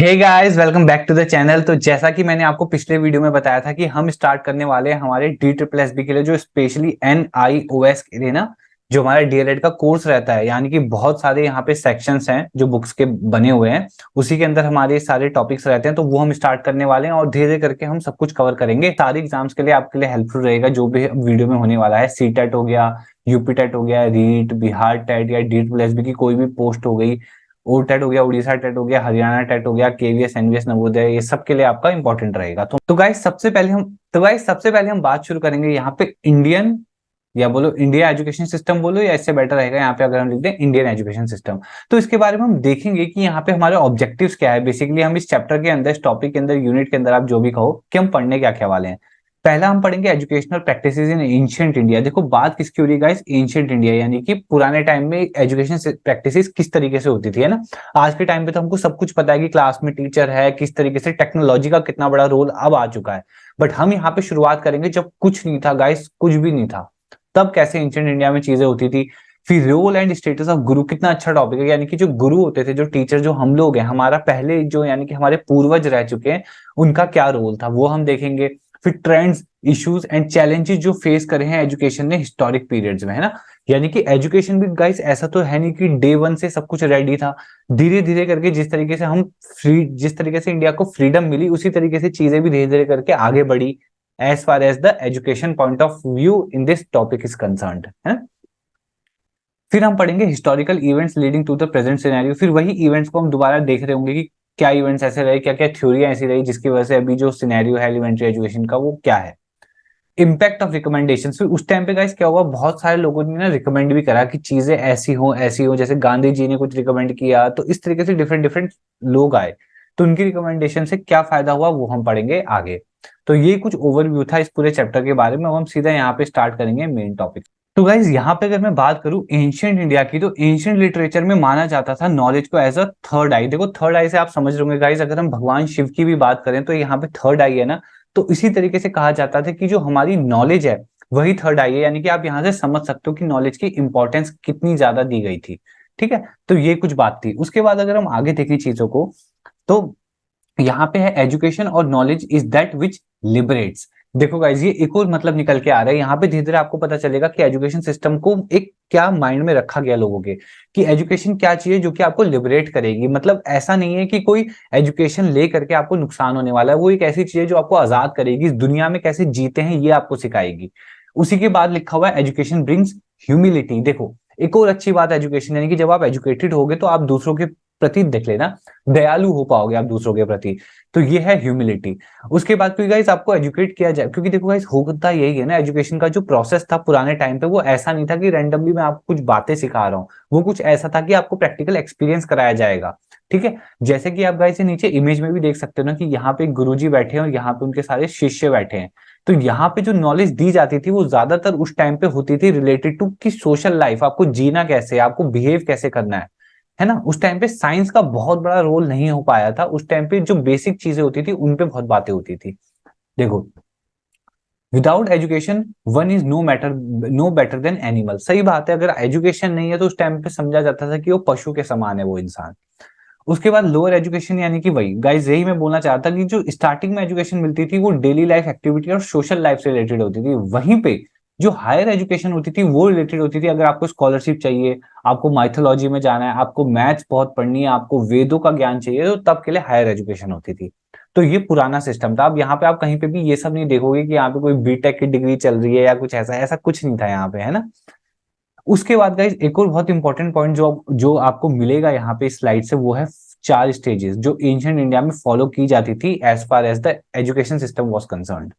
Hey guys, welcome back to the channel. तो जैसा कि मैंने आपको पिछले वीडियो में बताया था कि हम स्टार्ट करने वाले हैं हमारे डी ट्रिपल एस बी के लिए, जो स्पेशली NIOS के लिए ना, जो हमारा डीएलएड का कोर्स रहता है। यानी कि बहुत सारे यहाँ पे सेक्शंस हैं जो बुक्स के बने हुए हैं, उसी के अंदर हमारे सारे टॉपिक्स रहते हैं। तो वो हम स्टार्ट करने वाले हैं और धीरे धीरे करके हम सब कुछ कवर करेंगे। सारे एग्जाम्स के लिए आपके लिए हेल्पफुल रहेगा जो भी वीडियो में होने वाला है। सी टेट हो गया, यूपी टेट हो गया, रीट, बिहार टेट या डी ट्रिपल एस बी की कोई भी पोस्ट हो गई, ओ टेट हो गया, उड़ीसा टेट हो गया, हरियाणा टेट हो गया, केवीएस, एनवीएस, नवोदय, ये सब के लिए आपका इंपॉर्टेंट रहेगा। तो गाइस सबसे पहले हम बात शुरू करेंगे यहाँ पे इंडियन, या बोलो इंडिया एजुकेशन सिस्टम बोलो, या इससे बेटर रहेगा यहाँ पे अगर हम लिख दें इंडियन एजुकेशन सिस्टम। तो इसके बारे में हम देखेंगे कि यहाँ पे हमारे ऑब्जेक्टिव्स क्या है। बेसिकली हम इस चैप्टर के अंदर, इस टॉपिक के अंदर, यूनिट के अंदर, आप जो भी कहो, कि हम पढ़ने क्या क्या वाले हैं। पहला हम पढ़ेंगे एजुकेशनल प्रैक्टिसेस इन एंशिएंट इंडिया। देखो बात किसकी हो रही है गाइस? एंशिएंट इंडिया, यानी कि पुराने टाइम में एजुकेशन प्रैक्टिसेस किस तरीके से होती थी, है ना। आज के टाइम पे तो हमको सब कुछ पता है कि क्लास में टीचर है, किस तरीके से टेक्नोलॉजी का कितना बड़ा रोल अब आ चुका है। बट हम यहाँ पे शुरुआत करेंगे जब कुछ नहीं था गाइस, कुछ भी नहीं था, तब कैसे एंशिएंट इंडिया में चीजें होती थी। फिर रोल एंड स्टेटस ऑफ गुरु, कितना अच्छा टॉपिक है। यानी कि जो गुरु होते थे, जो टीचर, जो हम लोग हैं, हमारा पहले जो यानी कि हमारे पूर्वज रह चुके हैं, उनका क्या रोल था वो हम देखेंगे। फिर ट्रेंड्स, इश्यूज एंड चैलेंजेस जो फेस करे हैं एजुकेशन ने हिस्टोरिक पीरियड्स में, है ना। यानी कि एजुकेशन भी गाइस ऐसा तो है नहीं कि डे वन से सब कुछ रेडी था। धीरे धीरे करके जिस तरीके से इंडिया को फ्रीडम मिली, उसी तरीके से चीजें भी धीरे धीरे करके आगे बढ़ी as far as the education point of view in this topic is concerned, है। फिर हम पढ़ेंगे historical events leading to the present scenario. फिर वही इवेंट्स को हम दोबारा देख रहे होंगे कि क्या इवेंट्स ऐसे रहे, क्या क्या थ्योरी ऐसी रही जिसकी वजह से अभी जो सिनेरियो है एलिमेंट्री एजुकेशन का, वो क्या है। इम्पैक्ट ऑफ रिकमेंडेशन, फिर उस टाइम पे गाइस क्या हुआ, बहुत सारे लोगों ने ना रिकमेंड भी करा कि चीजें ऐसी हो, जैसे गांधी जी ने कुछ रिकमेंड किया, तो इस तरीके से डिफरेंट डिफरेंट लोग आए। तो उनकी रिकमेंडेशन से क्या फायदा हुआ वो हम पढ़ेंगे आगे। तो ये कुछ ओवरव्यू था इस पूरे चैप्टर के बारे में। अब हम सीधा यहाँ पे स्टार्ट करेंगे मेन टॉपिक। तो गाइज यहाँ पे अगर मैं बात करूं एंशिएंट इंडिया की, तो एंशिएंट लिटरेचर में माना जाता था नॉलेज को एज अ थर्ड आई। देखो थर्ड आई से आप समझ रहे होंगे गाइज, अगर हम भगवान शिव की भी बात करें तो यहाँ पे थर्ड आई है ना। तो इसी तरीके से कहा जाता था कि जो हमारी नॉलेज है वही थर्ड आई है। यानी कि आप यहाँ से समझ सकते हो कि नॉलेज की इंपॉर्टेंस कितनी ज्यादा दी गई थी। ठीक है, तो ये कुछ बात थी। उसके बाद अगर हम आगे देखें चीजों को, तो यहाँ पे है एजुकेशन और knowledge is that which liberates. देखो गाइज, ये एक और मतलब निकल के आ रहा है यहाँ पे। धीरे धीरे आपको पता चलेगा कि एजुकेशन सिस्टम को एक क्या माइंड में रखा गया लोगों के, कि एजुकेशन क्या चीज है जो कि आपको लिबरेट करेगी। मतलब ऐसा नहीं है कि कोई एजुकेशन ले करके आपको नुकसान होने वाला है। वो एक ऐसी चीज है जो आपको आजाद करेगी, इस दुनिया में कैसे जीते हैं ये आपको सिखाएगी। उसी के बाद लिखा हुआ है एजुकेशन ब्रिंग्स ह्यूमिलिटी। देखो एक और अच्छी बात एजुकेशन, यानी कि जब आप एजुकेटेड होगे तो आप दूसरों के प्रति, देख लेना, दयालु हो पाओगे आप दूसरों के प्रति। तो ये है ह्यूमिलिटी। उसके बाद क्योंकि गाइस आपको एजुकेट किया जाए, क्योंकि देखो गाइस होता यही है ना, एजुकेशन का जो प्रोसेस था पुराने टाइम पे, वो ऐसा नहीं था कि रैंडमली मैं आपको कुछ बातें सिखा रहा हूँ। वो कुछ ऐसा था कि आपको प्रैक्टिकल एक्सपीरियंस कराया जाएगा। ठीक है, जैसे कि आप गाइस नीचे इमेज में भी देख सकते हो ना, कि यहाँ पे गुरुजी बैठे हैं और यहाँ पे उनके सारे शिष्य बैठे हैं। तो यहाँ पे जो नॉलेज दी जाती थी वो ज्यादातर उस टाइम पे होती थी रिलेटेड टू कि सोशल लाइफ, आपको जीना कैसे, आपको बिहेव कैसे करना है ना। उस टाइम पे साइंस का बहुत बड़ा रोल नहीं हो पाया था। उस टाइम पे जो बेसिक चीजें होती थी उन पे बहुत बातें होती थी। देखो without education one is no better than animal. सही बात है, अगर एजुकेशन नहीं है तो उस टाइम पे समझा जाता था कि वो पशु के समान है वो इंसान। उसके बाद लोअर एजुकेशन, यानी कि वही गाइस, यही मैं बोलना चाहता कि जो स्टार्टिंग में एजुकेशन मिलती थी वो डेली लाइफ एक्टिविटी और सोशल लाइफ से रिलेटेड होती थी। वहीं पे जो हायर एजुकेशन होती थी वो रिलेटेड होती थी, अगर आपको स्कॉलरशिप चाहिए, आपको माइथोलॉजी में जाना है, आपको मैथ्स बहुत पढ़नी है, आपको वेदों का ज्ञान चाहिए, तो तब के लिए हायर एजुकेशन होती थी। तो ये पुराना सिस्टम था। अब यहाँ पे आप कहीं पे भी ये सब नहीं देखोगे कि यहाँ पे कोई बीटेक की डिग्री चल रही है या कुछ ऐसा, ऐसा कुछ नहीं था यहाँ पे, है ना। उसके बाद गाइस एक और बहुत इंपॉर्टेंट पॉइंट जो जो आपको मिलेगा यहाँ पे स्लाइड से, वो है 4 स्टेजेस जो एंशिएंट इंडिया में फॉलो की जाती थी as far as the education system was concerned.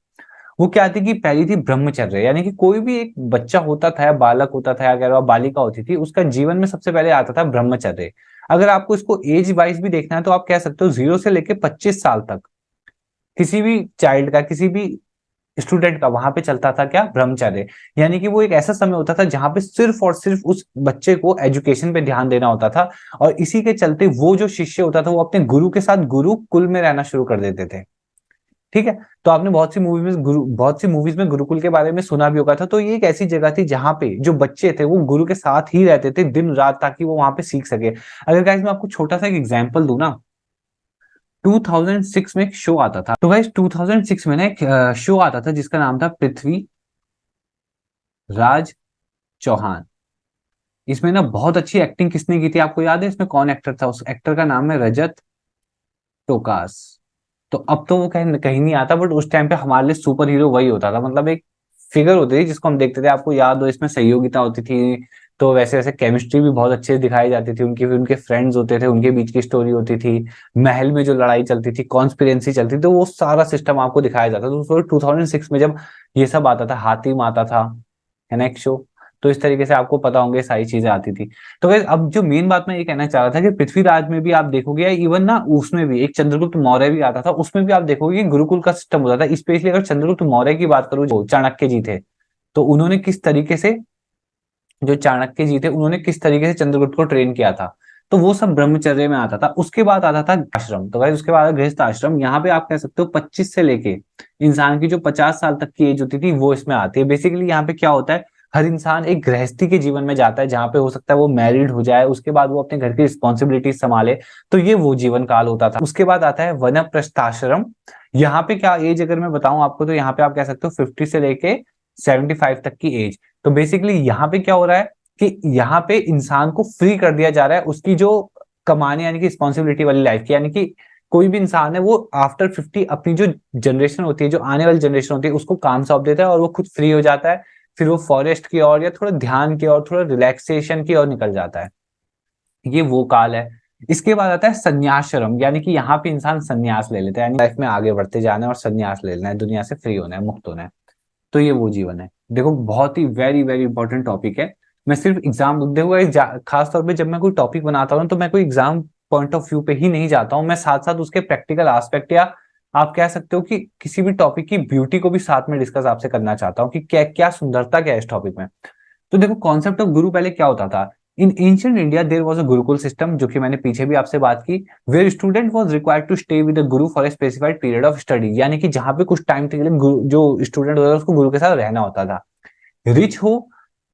वो क्या थी कि पहली थी ब्रह्मचर्य, यानी कि कोई भी एक बच्चा होता था या बालक होता था या कह लो बालिका होती थी, उसका जीवन में सबसे पहले आता था ब्रह्मचर्य। अगर आपको इसको एज वाइज भी देखना है तो आप कह सकते हो 0 से लेके 25 साल तक किसी भी चाइल्ड का, किसी भी स्टूडेंट का वहां पे चलता था क्या, ब्रह्मचर्य। यानी कि वो एक ऐसा समय होता था जहां पे सिर्फ और सिर्फ उस बच्चे को एजुकेशन पे ध्यान देना होता था। और इसी के चलते वो जो शिष्य होता था वो अपने गुरु के साथ गुरुकुल में रहना शुरू कर देते थे। ठीक है, तो आपने बहुत सी मूवीज में गुरुकुल के बारे में सुना भी होगा था। तो ये एक ऐसी जगह थी जहां पे जो बच्चे थे वो गुरु के साथ ही रहते थे दिन रात, ताकि वो वहां पे सीख सके। अगर गाइस मैं आपको छोटा सा एक एग्जांपल दूं ना, 2006 में एक शो आता था। तो गाइस 2006 में ना एक शो आता था जिसका नाम था पृथ्वी राज चौहान। इसमें ना बहुत अच्छी एक्टिंग किसने की थी आपको याद है? इसमें कौन एक्टर था? उस एक्टर का नाम है रजत टोकास। तो अब तो वो कहीं कहीं नहीं आता, बट उस टाइम पे हमारे लिए सुपर हीरो वही होता था, मतलब एक फिगर होती थी जिसको हम देखते थे। आपको याद हो इसमें सहयोगिता होती थी, तो वैसे वैसे केमिस्ट्री भी बहुत अच्छे से दिखाई जाती थी उनकी, भी उनके फ्रेंड्स होते थे, उनके बीच की स्टोरी होती थी, महल में जो लड़ाई चलती थी, कॉन्स्पिरेंसी चलती थी, तो वो सारा सिस्टम आपको दिखाया जाता था। तो 2006 में जब ये सब आता था, हातिम आता था, है ना एक शो, तो इस तरीके से आपको पता होंगे सारी चीजें आती थी। तो guys, अब जो मेन बात मैं ये कहना चाह रहा था कि पृथ्वीराज में भी आप देखोगे, इवन ना उसमें भी एक चंद्रगुप्त मौर्य भी आता था, उसमें भी आप देखोगे कि गुरुकुल का सिस्टम होता था। स्पेशली अगर चंद्रगुप्त मौर्य की बात करूं, जो चाणक्य जी थे, तो उन्होंने किस तरीके से, जो चाणक्य जी थे उन्होंने किस तरीके से चंद्रगुप्त को ट्रेन किया था, तो वो सब ब्रह्मचर्य में आता था। उसके बाद आता था आश्रम। तो गाइस उसके बाद गृहस्थ आश्रम, यहाँ पे आप कह सकते हो 25 से लेके इंसान की जो 50 साल तक की एज होती थी वो इसमें आती है। बेसिकली यहाँ पे क्या होता है, हर इंसान एक गृहस्थी के जीवन में जाता है, जहां पे हो सकता है वो मैरिड हो जाए, उसके बाद वो अपने घर की रिस्पॉन्सिबिलिटीज संभाले, तो ये वो जीवन काल होता था। उसके बाद आता है वनप्रस्थाश्रम। यहाँ पे क्या एज अगर मैं बताऊं आपको, तो यहाँ पे आप कह सकते हो 50 से लेके 75 तक की एज। तो बेसिकली यहाँ पे क्या हो रहा है कि यहाँ पे इंसान को फ्री कर दिया जा रहा है उसकी जो कमाने यानी कि रिस्पॉन्सिबिलिटी वाली लाइफ की, यानी कि कोई भी इंसान है वो आफ्टर 50 अपनी जो जनरेशन होती है, जो आने वाली जनरेशन होती है, उसको काम सौंप देता है और वो खुद फ्री हो जाता है। फिर वो फॉरेस्ट की ओर या थोड़ा ध्यान की ओर, थोड़ा रिलैक्सेशन की ओर निकल जाता है। ये वो काल है। इसके बाद आता है संन्यासश्रम, यानी कि यहाँ पे इंसान संन्यास ले लेता है, यानी लाइफ में आगे बढ़ते जाना है और संन्यास ले लेना है, दुनिया से फ्री होना है, मुक्त होना है। तो ये वो जीवन है। देखो बहुत ही वेरी वेरी इंपॉर्टेंट टॉपिक है। मैं सिर्फ एग्जाम देखो खास तौर पे जब मैं कोई टॉपिक बनाता हूँ तो मैं कोई एग्जाम पॉइंट ऑफ व्यू पे ही नहीं जाता हूँ, मैं साथ साथ उसके प्रैक्टिकल एस्पेक्ट, या आप कह सकते हो कि किसी भी टॉपिक की ब्यूटी को भी साथ में डिस्कस आपसे करना चाहता हूँ कि क्या क्या सुंदरता क्या है इस टॉपिक में। तो देखो कॉन्सेप्ट ऑफ गुरु पहले क्या होता था। In ancient India there was a gurukul system, जो कि मैंने पीछे भी आपसे बात की, where student was required to stay with the guru for a specified period of study, यानी कि जहां पे कुछ टाइम के लिए जो स्टूडेंट होता था उसको गुरु के साथ रहना होता था। रिच हो,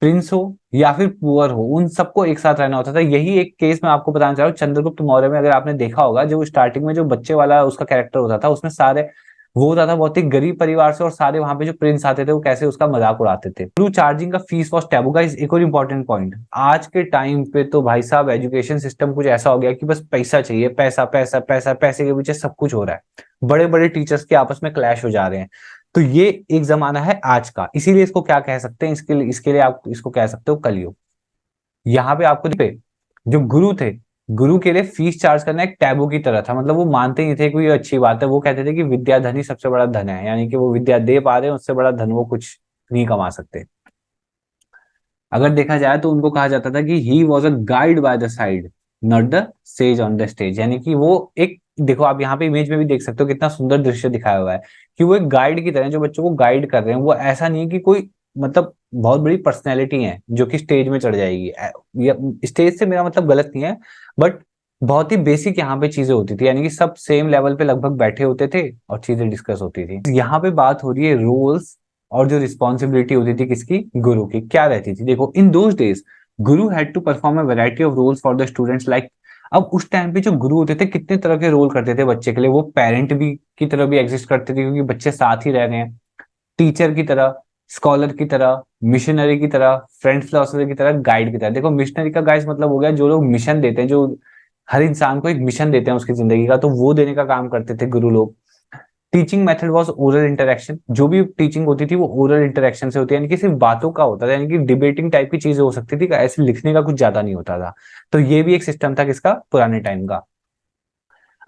प्रिंस हो या फिर पुअर हो, उन सबको एक साथ रहना होता था। यही एक केस मैं आपको बताना चाह रहा हूँ चंद्रगुप्त मौर्य में। अगर आपने देखा होगा, जो स्टार्टिंग में जो बच्चे वाला उसका कैरेक्टर होता था, उसमें सारे वो होता था बहुत ही गरीब परिवार से, और सारे वहां पे जो प्रिंस आते थे वो कैसे उसका मजाक उड़ाते थे। थ्रू चार्जिंग का फीस वॉज टैबू। गाइस एक और इंपॉर्टेंट पॉइंट, आज के टाइम पे तो भाई साहब एजुकेशन सिस्टम कुछ ऐसा हो गया कि बस पैसा चाहिए, पैसा पैसा पैसा, पैसे के पीछे सब कुछ हो रहा है। बड़े बड़े टीचर्स के आपस में क्लैश हो जा रहे हैं। तो ये एक जमाना है आज का, इसीलिए इसको क्या कह सकते हैं, इसके लिए आप इसको कह सकते हो कलयुग। यहाँ पे आपको पे जो गुरु थे, गुरु के लिए फीस चार्ज करना एक टैबू की तरह था। मतलब वो मानते ही थे कि ये अच्छी बात है, वो कहते थे कि विद्या धन ही सबसे बड़ा धन है, यानी कि वो विद्या दे पा रहे हैं, उससे बड़ा धन वो कुछ नहीं कमा सकते। अगर देखा जाए तो उनको कहा जाता था कि he was a guide by the side, not the sage on the stage, यानी कि वो एक, देखो आप यहाँ पे इमेज में भी देख सकते हो कितना सुंदर दृश्य दिखाया हुआ है कि वो एक गाइड की तरह जो बच्चों को गाइड कर रहे हैं। वो ऐसा नहीं है कि कोई मतलब बहुत बड़ी पर्सनैलिटी है जो कि स्टेज में चढ़ जाएगी। स्टेज से मेरा मतलब गलत नहीं है, बट बहुत ही बेसिक यहाँ पे चीजें होती थी, यानी कि सब सेम लेवल पे लगभग बैठे होते थे और चीजें डिस्कस होती थी। यहाँ पे बात हो रही है रोल्स और जो रिस्पॉन्सिबिलिटी होती थी किसकी, गुरु की, क्या रहती थी। देखो in those days guru had to perform a variety of roles for the students like. अब उस टाइम पे जो गुरु होते थे कितने तरह के रोल करते थे बच्चे के लिए। वो पेरेंट भी की तरह भी एग्जिस्ट करते थे क्योंकि बच्चे साथ ही रह रहे हैं, टीचर की तरह, स्कॉलर की तरह, मिशनरी की तरह, फ्रेंड फिलोसफर की तरह, गाइड की तरह। देखो मिशनरी का गाइस मतलब हो गया जो लोग मिशन देते हैं, जो हर इंसान को एक मिशन देते हैं उसकी जिंदगी का, तो वो देने का काम करते थे गुरु लोग। Teaching method was oral interaction, जो भी टीचिंग होती थी वो ओरल इंटरेक्शन से होती है, यानी कि सिर्फ बातों का होता था, यानी कि डिबेटिंग टाइप की चीजें हो सकती थी, ऐसे लिखने का कुछ ज्यादा नहीं होता था। तो ये भी एक सिस्टम था किसका, पुराने टाइम का।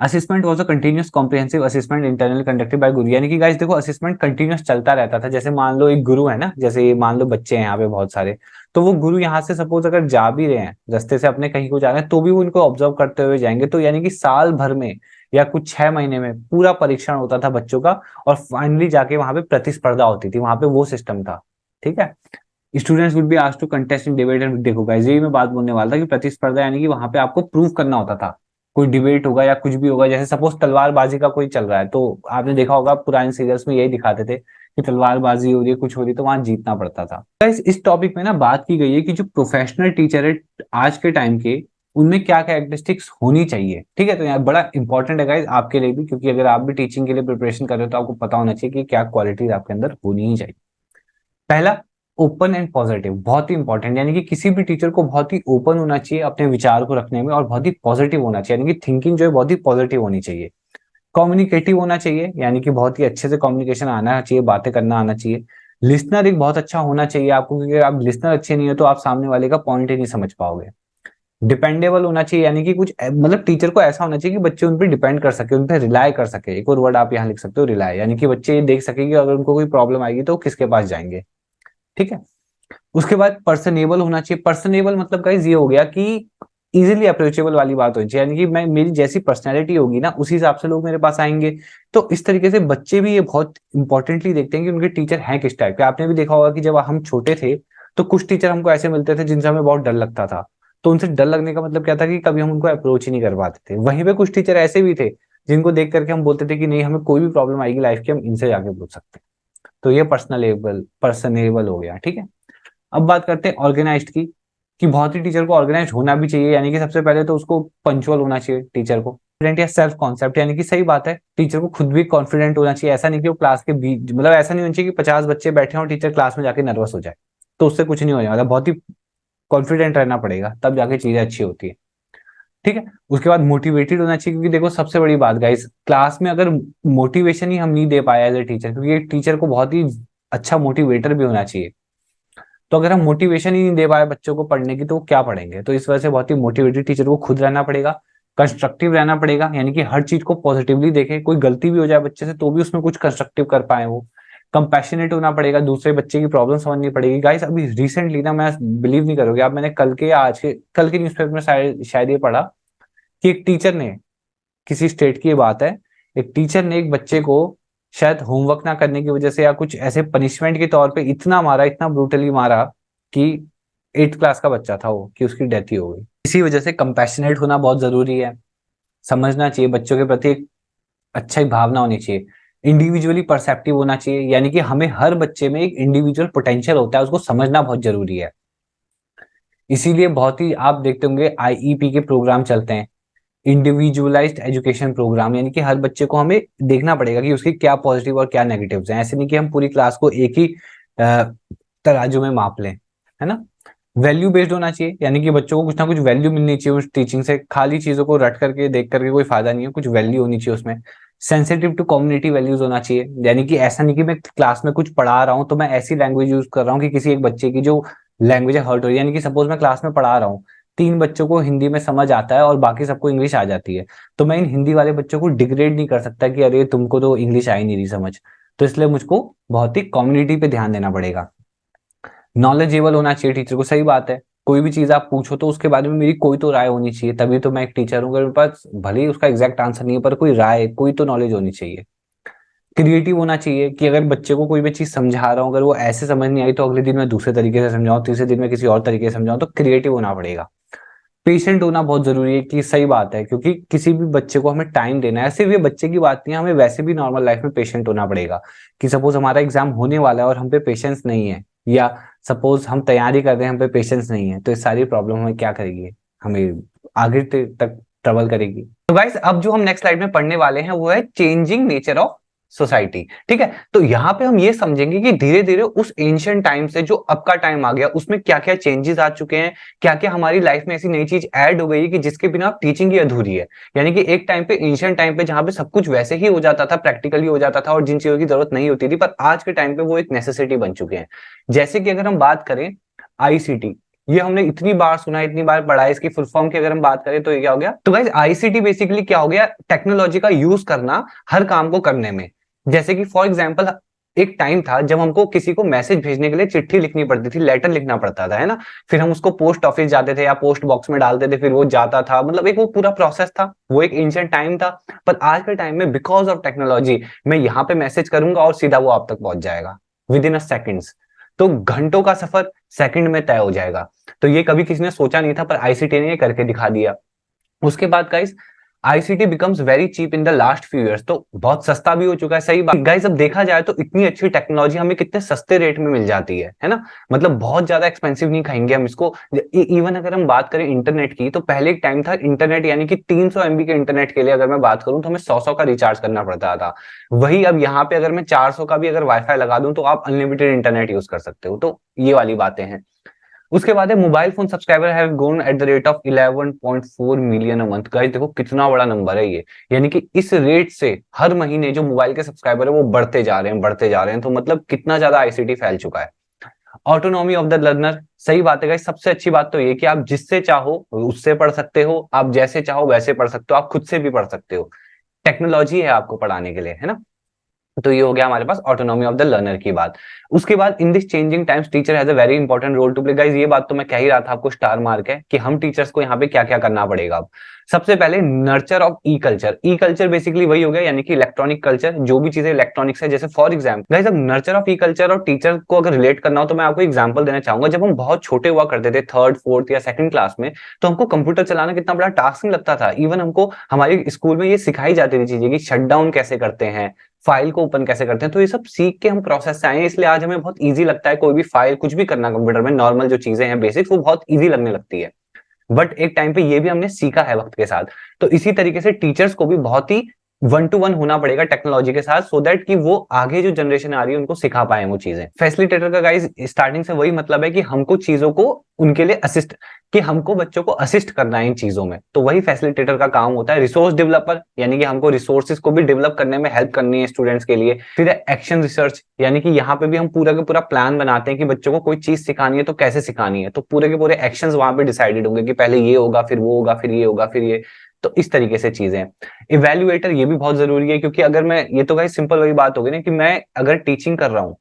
Assessment was a continuous comprehensive assessment internal conducted by गुरु, यानी कि गाइस देखो असेसमेंट कंटीन्यूअस चलता रहता था। जैसे मान लो एक गुरु है ना, जैसे मान लो बच्चे हैं यहाँ पे बहुत सारे, तो वो गुरु यहाँ से सपोज अगर जा भी रहे हैं रास्ते से अपने कहीं को जा रहे हैं, तो भी वो इनको ऑब्जर्व करते हुए जाएंगे। तो यानी कि साल भर में या कुछ 6 महीने में पूरा परीक्षण होता था बच्चों का, और फाइनली जाके वहां पे प्रतिस्पर्धा होती थी, वहां पे वो सिस्टम था। ठीक है, students would be asked to contest in debate and, देखो गाइस यही मैं बात बोलने वाला था कि प्रतिस्पर्धा यानी कि वहां पे आपको प्रूव करना होता था। कोई डिबेट होगा या कुछ भी होगा, जैसे सपोज तलवारबाजी का कोई चल रहा है, तो आपने देखा होगा पुराने सीरियल्स में यही दिखाते थे कि तलवारबाजी हो रही है, कुछ हो रही है, तो वहां जीतना पड़ता था। गाइस इस टॉपिक में ना बात की गई है कि जो प्रोफेशनल टीचर है आज के टाइम के, उनमें क्या कैरेक्टरिस्टिक्स होनी चाहिए। ठीक है, तो यहाँ बड़ा इंपॉर्टेंट है गाइस आपके लिए भी, क्योंकि अगर आप भी टीचिंग के लिए प्रिपरेशन कर रहे हो तो आपको पता होना चाहिए कि क्या क्वालिटीज आपके अंदर होनी ही चाहिए। पहला, ओपन एंड पॉजिटिव, बहुत ही इंपॉर्टेंट, यानी कि किसी भी टीचर को बहुत ही ओपन होना चाहिए अपने विचार को रखने में, और बहुत ही पॉजिटिव होना चाहिए, यानी कि थिंकिंग जो है बहुत ही पॉजिटिव होनी चाहिए। कम्युनिकेटिव होना चाहिए, यानी कि बहुत ही अच्छे से कम्युनिकेशन आना चाहिए, बातें करना आना चाहिए। लिसनर एक बहुत अच्छा होना चाहिए आपको, क्योंकि अगर आप लिसनर अच्छे नहीं हो तो आप सामने वाले का पॉइंट ही नहीं समझ पाओगे। डिपेंडेबल होना चाहिए, यानी कि कुछ मतलब टीचर को ऐसा होना चाहिए कि बच्चे उन पर डिपेंड कर सके, उन पर रिलाय कर सके। एक और वर्ड आप यहाँ लिख सकते हो, रिलाय, यानी कि बच्चे ये देख सके कि अगर उनको कोई प्रॉब्लम आएगी तो किसके पास जाएंगे। ठीक है। उसके बाद पर्सनेबल होना चाहिए। पर्सनेबल मतलब गाइस ये हो गया कि इजीली अप्रोचेबल वाली बात होनी चाहिए, यानी कि मैं मेरी जैसी पर्सनैलिटी होगी ना उसी हिसाब से लोग मेरे पास आएंगे। तो इस तरीके से बच्चे भी ये बहुत इंपॉर्टेंटली देखते हैं कि उनके टीचर हैं किस टाइप के। आपने भी देखा होगा कि जब हम छोटे थे तो कुछ टीचर हमको ऐसे मिलते थे जिनसे हमें बहुत डर लगता था। तो उनसे डर लगने का मतलब क्या था कि कभी हम उनको अप्रोच ही नहीं कर पाते थे। वहीं पे कुछ टीचर ऐसे भी थे जिनको देख करके हम बोलते थे कि नहीं, हमें कोई भी प्रॉब्लम आएगी लाइफ की हम इनसे जाके पूछ सकते हैं। तो ये पर्सनेबल हो गया। ठीक है। अब बात करते हैं ऑर्गेनाइज्ड की, कि बहुत ही टीचर को ऑर्गेनाइज होना भी चाहिए, यानी कि सबसे पहले तो उसको पंचुअल होना चाहिए टीचर को। कॉन्फिडेंट या सेल्फ कॉन्सेप्ट, यानी कि सही बात है, टीचर को खुद भी कॉन्फिडेंट होना चाहिए। ऐसा नहीं कि वो क्लास के बीच, मतलब ऐसा नहीं होना चाहिए कि 50 बच्चे बैठे हों, टीचर क्लास में जाके नर्वस हो जाए, तो उससे कुछ नहीं होने वाला। बहुत ही कॉन्फिडेंट रहना पड़ेगा, तब जाके चीजें अच्छी होती है। ठीक है। उसके बाद मोटिवेटेड होना चाहिए, क्योंकि देखो सबसे बड़ी बात गाइस, क्लास में अगर मोटिवेशन ही हम नहीं दे पाए एज ए टीचर, क्योंकि एक टीचर को बहुत ही अच्छा मोटिवेटर भी होना चाहिए। तो अगर हम मोटिवेशन ही नहीं दे पाए बच्चों को पढ़ने की तो वो क्या पढ़ेंगे। तो इस वजह से बहुत ही मोटिवेटेड टीचर को खुद रहना पड़ेगा, कंस्ट्रक्टिव रहना पड़ेगा, यानी कि हर चीज को पॉजिटिवली देखे, कोई गलती भी हो जाए बच्चे से तो भी उसमें कुछ कंस्ट्रक्टिव कर पाए वो। कंपैशनेट होना पड़ेगा, दूसरे बच्चे की प्रॉब्लम समझनी पड़ेगी। गाइस अभी रिसेंटली ना, मैं बिलीव नहीं करोगे आप, मैंने कल के या आज के कल के न्यूज़पेपर में शायद ये पढ़ा कि एक टीचर ने, किसी स्टेट की बात है, एक टीचर ने एक बच्चे को शायद होमवर्क ना करने की वजह से या कुछ ऐसे पनिशमेंट के तौर पे इतना मारा, इतना ब्रूटली मारा कि 8th क्लास का बच्चा था वो, कि उसकी डेथ ही हो गई। इसी वजह से कंपैशनेट होना बहुत जरूरी है, समझना चाहिए बच्चों के प्रति, एक अच्छा भावना होनी चाहिए। इंडिविजुअली परसेप्टिव होना चाहिए, यानी कि हमें हर बच्चे में एक इंडिविजुअल पोटेंशियल होता है, उसको समझना बहुत जरूरी है। इसीलिए बहुत ही आप देखते होंगे आईईपी के प्रोग्राम चलते हैं, इंडिविजुअलाइज्ड एजुकेशन प्रोग्राम, यानी कि हर बच्चे को हमें देखना पड़ेगा कि उसकी क्या पॉजिटिव और क्या नेगेटिव्स हैं। ऐसे नहीं कि हम पूरी क्लास को एक ही तराजू में माप लें, है ना। वैल्यू बेस्ड होना चाहिए, यानी कि बच्चों को कुछ ना कुछ वैल्यू मिलनी चाहिए उस टीचिंग से, खाली चीजों को रट करके देख करके कोई फायदा नहीं है, कुछ वैल्यू होनी चाहिए उसमें। सेंसिटिव टू कम्युनिटी वैल्यूज होना चाहिए, यानी कि ऐसा नहीं कि मैं क्लास में कुछ पढ़ा रहा हूँ तो मैं ऐसी लैंग्वेज यूज कर रहा हूँ कि किसी एक बच्चे की जो लैंग्वेज हर्ट हो रही है। यानी कि सपोज मैं क्लास में पढ़ा रहा हूँ, 3 बच्चों को हिंदी में समझ आता है और बाकी सबको इंग्लिश आ जाती है, तो मैं इन हिंदी वाले बच्चों को डिग्रेड नहीं कर सकता कि अरे तुमको तो इंग्लिश आ ही नहीं रही समझ। तो इसलिए मुझको बहुत ही कम्युनिटी पे ध्यान देना पड़ेगा। नॉलेजेबल होना चाहिए टीचर को, सही बात है, कोई भी चीज आप पूछो तो उसके बारे में मेरी कोई तो राय होनी चाहिए, तभी तो मैं एक टीचर हूँ। अगर मेरे पास भले ही उसका एग्जैक्ट आंसर नहीं है पर कोई राय, कोई तो नॉलेज होनी चाहिए। क्रिएटिव होना चाहिए, कि अगर बच्चे को कोई भी चीज समझा रहा हूँ, अगर वो ऐसे समझ नहीं आई तो अगले दिन मैं दूसरे तरीके से समझाऊं, तीसरे दिन मैं किसी और तरीके से समझाऊं, तो क्रिएटिव होना पड़ेगा। पेशेंट होना बहुत जरूरी है, कि सही बात है, क्योंकि किसी भी बच्चे को हमें टाइम देना है। सिर्फ ये बच्चे की बात नहीं है, हमें वैसे भी नॉर्मल लाइफ में पेशेंट होना पड़ेगा। कि सपोज हमारा एग्जाम होने वाला है और हम पे पेशेंस नहीं है, या सपोज हम तैयारी कर रहे हैं, हम पे पेशेंस नहीं है, तो ये सारी प्रॉब्लम हमें क्या करेगी, हमें आगे तक ट्रेवल करेगी। तो गाइस अब जो हम नेक्स्ट स्लाइड में पढ़ने वाले हैं वो है चेंजिंग नेचर ऑफ सोसाइटी। ठीक है, तो यहाँ पे हम ये समझेंगे कि धीरे धीरे उस एंशिएंट टाइम से जो अब का टाइम आ गया उसमें क्या क्या चेंजेस आ चुके हैं, क्या क्या हमारी लाइफ में ऐसी नई चीज ऐड हो गई कि जिसके बिना टीचिंग ही अधूरी है। यानी कि एक टाइम पे, एंशिएंट टाइम पे, जहां पे सब कुछ वैसे ही हो जाता था, प्रैक्टिकली हो जाता था और जिन चीजों की जरूरत नहीं होती थी, पर आज के टाइम पे वो एक नेसेसिटी बन चुके हैं। जैसे कि अगर हम बात करें आईसीटी, ये हमने इतनी बार सुना है, इतनी बार पढ़ा है, इसकी फुल फॉर्म की अगर हम बात करें तो ये क्या हो गया। तो गाइस आईसीटी बेसिकली क्या हो गया, टेक्नोलॉजी का यूज करना हर काम को करने में। जैसे कि फॉर एग्जाम्पल, एक टाइम था जब हमको किसी को मैसेज भेजने के लिए चिट्ठी लिखनी पड़ती थी, लेटर लिखना पड़ता था, है ना। फिर हम उसको पोस्ट ऑफिस जाते थे या पोस्ट बॉक्स में डालते थे, फिर वो जाता था, मतलब एक वो पूरा प्रोसेस था, वो एक एंशिएंट टाइम था। पर आज के टाइम में बिकॉज ऑफ टेक्नोलॉजी मैं यहाँ पे मैसेज करूंगा और सीधा वो आप तक पहुंच जाएगा विद इन अ सेकेंड्स। तो घंटों का सफर सेकंड में तय हो जाएगा। तो ये कभी किसी ने सोचा नहीं था, पर आईसीटी ने ये करके दिखा दिया। उसके बाद guys ICT becomes very cheap in the last few years, तो बहुत सस्ता भी हो चुका है। सही बात गाइस, अब देखा जाए तो इतनी अच्छी टेक्नोलॉजी हमें कितने सस्ते रेट में मिल जाती है ना। मतलब बहुत ज्यादा एक्सपेंसिव नहीं खाएंगे हम इसको। इवन अगर हम बात करें इंटरनेट की, तो पहले एक टाइम था इंटरनेट, यानी कि 300 MB के इंटरनेट के लिए अगर मैं बात करूं तो हमें 100 का रिचार्ज करना पड़ता था। वही अब यहाँ पे अगर मैं 400 का भी अगर वाईफाई लगा दूं तो आप अनलिमिटेड इंटरनेट यूज कर सकते हो। तो ये वाली बातें हैं। उसके बाद है mobile phone subscriber have grown at the rate of 11.4 million a month. Guys देखो कितना बड़ा नंबर है ये, यानी कि इस रेट से हर महीने जो मोबाइल के सब्सक्राइबर है वो बढ़ते जा रहे हैं, बढ़ते जा रहे हैं। तो मतलब कितना ज्यादा आईसीटी फैल चुका है। ऑटोनॉमी ऑफ द लर्नर, सही बात है गाइस। सबसे अच्छी बात तो ये कि आप जिससे चाहो उससे पढ़ सकते हो, आप जैसे चाहो वैसे पढ़ सकते हो, आप खुद से भी पढ़ सकते हो। टेक्नोलॉजी है आपको पढ़ाने के लिए, है ना। तो ये हो गया हमारे पास ऑटोनॉमी ऑफ द लर्नर की बात। उसके बाद in this changing times teacher has a very important role to play. Guys ये बात तो मैं कह ही रहा था आपको, स्टार मार्क है कि हम टीचर्स को यहाँ पे क्या क्या करना पड़ेगा। अब सबसे पहले nurture of E culture. E culture basically वही हो गया, यानी कि इलेक्ट्रॉनिक कल्चर, जो भी चीजें इलेक्ट्रॉनिक्स है। जैसे फॉर एग्जाम्पल गाइस, अब नर्चर ऑफ ई कल्चर और टीचर को अगर रिलेट करना हो तो मैं आपको एग्जाम्पल देना चाहूंगा। जब हम बहुत छोटे हुआ करते थे, थर्ड फोर्थ या सेकंड क्लास में, तो हमको कंप्यूटर चलाना कितना बड़ा टास्क नहीं लगता था। इवन हमको हमारे स्कूल में ये सिखाई जाती थी चीजें कि शट डाउन कैसे करते हैं, फाइल को ओपन कैसे करते हैं। तो ये सब सीख के हम प्रोसेस से आए हैं, इसलिए आज हमें बहुत इजी लगता है कोई भी फाइल कुछ भी करना कंप्यूटर में। नॉर्मल जो चीजें हैं बेसिक्स, वो बहुत इजी लगने लगती है। बट एक टाइम पे ये भी हमने सीखा है वक्त के साथ। तो इसी तरीके से टीचर्स को भी बहुत ही 1 to 1 होना पड़ेगा टेक्नोलॉजी के साथ, सो दैट कि वो आगे जो जनरेशन आ रही है उनको सिखा पाए वो चीजें। फैसिलिटेटर का गाइस स्टार्टिंग से वही मतलब है कि हमको चीजों को उनके लिए असिस्ट, कि हमको बच्चों को असिस्ट करना है इन चीजों में, तो वही फैसिलिटेटर का काम होता है। रिसोर्स डेवलपर, यानी कि हमको रिसोर्सेज को भी डेवलप करने में हेल्प करनी है स्टूडेंट्स के लिए। फिर एक्शन रिसर्च, यानी कि यहाँ पे भी हम पूरा का पूरा प्लान बनाते हैं कि बच्चों को कोई चीज सिखानी है तो कैसे सिखानी है। तो पूरे के पूरे एक्शंस वहां पे डिसाइडेड होंगे कि पहले ये होगा, फिर वो होगा, फिर ये होगा, फिर ये। तो इस तरीके से चीजें। इवेल्युएटर ये भी बहुत जरूरी है, क्योंकि अगर मैं, ये तो गाइस सिंपल वही बात होगी ना कि मैं अगर टीचिंग कर रहा हूँ